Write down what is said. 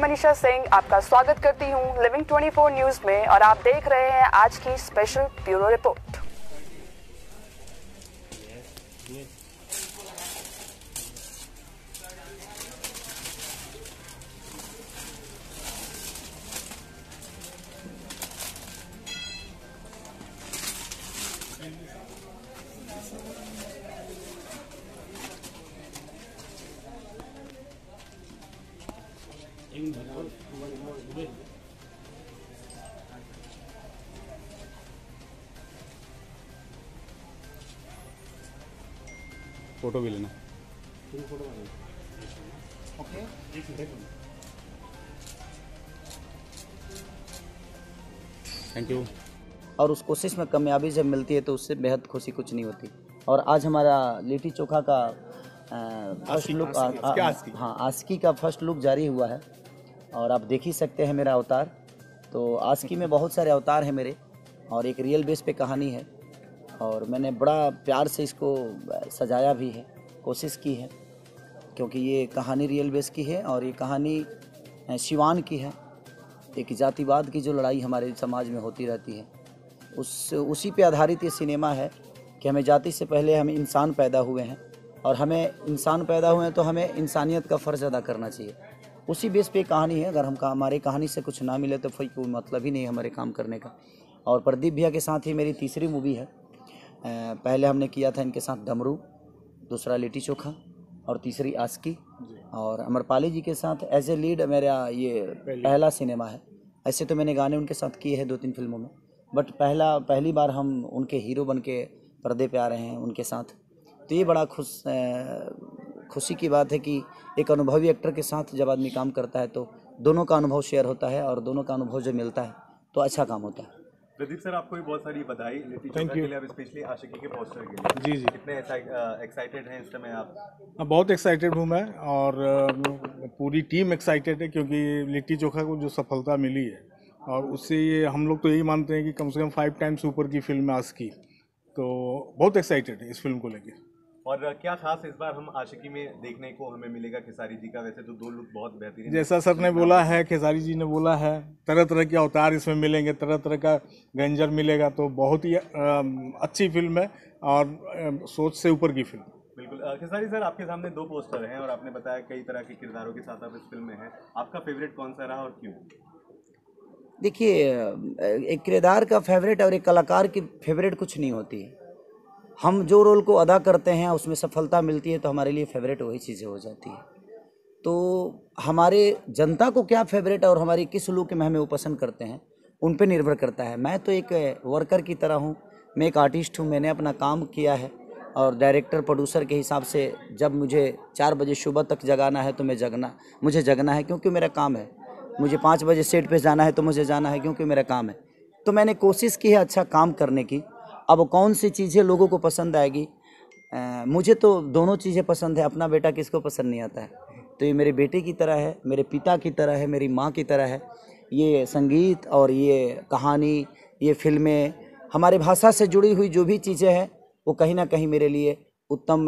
मनीषा सिंह आपका स्वागत करती हूं लिविंग 24 न्यूज में और आप देख रहे हैं आज की स्पेशल ब्यूरो रिपोर्ट। फोटो भी लेना। ओके। Thank you. और उस कोशिश में कामयाबी जब मिलती है तो उससे बेहद खुशी कुछ नहीं होती। और आज हमारा लिट्टी चोखा का फर्स्ट लुक, हाँ आस्की का फर्स्ट लुक जारी हुआ है और आप देख ही सकते हैं मेरा अवतार। तो आस्की में बहुत सारे अवतार हैं मेरे और एक रियल बेस पे कहानी है और मैंने बड़ा प्यार से इसको सजाया भी है, कोशिश की है, क्योंकि ये कहानी रियल बेस की है और ये कहानी सिवान की है। एक जातिवाद की जो लड़ाई हमारे समाज में होती रहती है उसी पे आधारित ये सिनेमा है कि हमें जाति से पहले हम इंसान पैदा हुए हैं और हमें इंसान पैदा हुए हैं तो हमें इंसानियत का फ़र्ज़ अदा करना चाहिए। उसी बेस पे कहानी है। अगर हम हमारे कहानी से कुछ ना मिले तो फिर कोई मतलब ही नहीं है हमारे काम करने का। और प्रदीप भैया के साथ ही मेरी तीसरी मूवी है। पहले हमने किया था इनके साथ डमरू, दूसरा लिट्टी चोखा और तीसरी आस्की, और अमरपाली जी के साथ एज ए लीड मेरा ये पहला सिनेमा है। ऐसे तो मैंने गाने उनके साथ किए हैं 2-3 फिल्मों में, बट पहली बार हम उनके हीरो बन के पर्दे पे आ रहे हैं उनके साथ। तो ये बड़ा खुशी की बात है कि एक अनुभवी एक्टर के साथ जब आदमी काम करता है तो दोनों का अनुभव शेयर होता है और दोनों का अनुभव जो मिलता है तो अच्छा काम होता है। प्रदीप सर, आपको भी बहुत सारी बधाई लिट्टी चोखा के लिए, अब स्पेशली आशिकी के पोस्टर के लिए। जी जी, कितने एक्साइटेड हैं इस समय आप? बहुत एक्साइटेड हूँ मैं और पूरी टीम एक्साइटेड है क्योंकि लिट्टी चोखा को जो सफलता मिली है और उससे ये हम लोग तो यही मानते हैं कि कम से कम 5 टाइम्स ऊपर की फिल्म है आस्की। तो बहुत एक्साइटेड है इस फिल्म को लेके। और क्या खास इस बार हम आशिकी में देखने को हमें मिलेगा खेसारी जी का? वैसे तो 2 लुक बहुत बेहतरीन है, जैसा सर ने बोला है, खेसारी जी ने बोला है, तरह तरह के अवतार इसमें मिलेंगे, तरह तरह का गंजर मिलेगा। तो बहुत ही अच्छी फिल्म है और सोच से ऊपर की फिल्म। बिल्कुल। खेसारी सर, आपके सामने 2 पोस्टर हैं और आपने बताया कई तरह के किरदारों के साथ आप इस फिल्म में हैं। आपका फेवरेट कौन सा रहा और क्यों? देखिए, एक किरदार का फेवरेट और एक कलाकार की फेवरेट कुछ नहीं होती है। हम जो रोल को अदा करते हैं उसमें सफलता मिलती है तो हमारे लिए फेवरेट वही चीज़ें हो जाती है। तो हमारे जनता को क्या फेवरेट और हमारी किस लुक में हमें वो पसंद करते हैं उन पे निर्भर करता है। मैं तो एक वर्कर की तरह हूँ, मैं एक आर्टिस्ट हूँ। मैंने अपना काम किया है और डायरेक्टर प्रोड्यूसर के हिसाब से जब मुझे 4 बजे सुबह तक जगाना है तो मुझे जगना है क्योंकि मेरा काम है। मुझे 5 बजे सेट पे जाना है तो मुझे जाना है क्योंकि मेरा काम है। तो मैंने कोशिश की है अच्छा काम करने की। अब कौन सी चीज़ें लोगों को पसंद आएगी, मुझे तो दोनों चीज़ें पसंद है। अपना बेटा किसको पसंद नहीं आता है? तो ये मेरे बेटे की तरह है, मेरे पिता की तरह है, मेरी माँ की तरह है। ये संगीत और ये कहानी, ये फिल्में, हमारे भाषा से जुड़ी हुई जो भी चीज़ें हैं वो कहीं ना कहीं मेरे लिए उत्तम